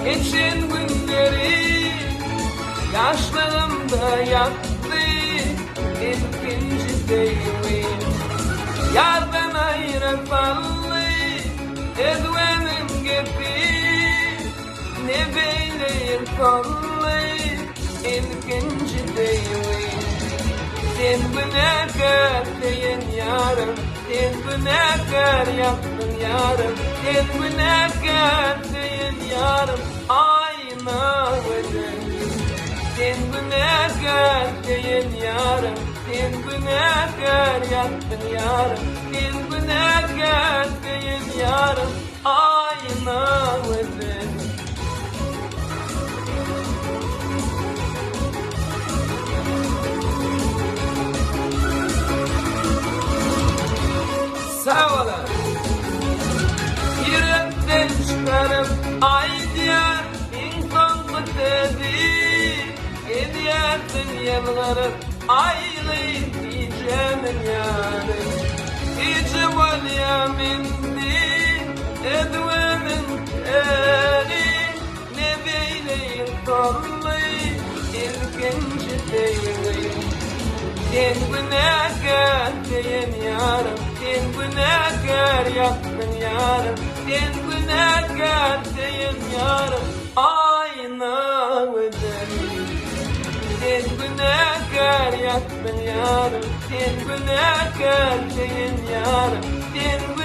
Geçen günleri yaşlarımda yattı ikinci devrim. Yardan ayrı fallı edvenim gibi ne beyleyir kollu ikinci devrim. Sen bu ne kadar yarım, sen bu ne kadar yaptın yarım, sen bu ne kadar yarım, ayna veren. Sen bu ne kadar yarım, sen bu ne kadar yaptın yarım, sen bu ne kadar yarım, ayna veren. Sağ olun. Yürekten çıkarıp ay diyar insan kutedi. Ediyetin yanlarıp aylayıp diyeceğimin yarı. İçim ol yamindi edvenin eri. Ne beyleyim kollu ilkinci deyim. Sen bu ne kadar yarım, sen bu ne kadar yaptın yarım, sen bu ne kadar yarım, ayna öderim. Sen bu ne kadar yaptın yarım, sen bu ne kadar yarım, sen bu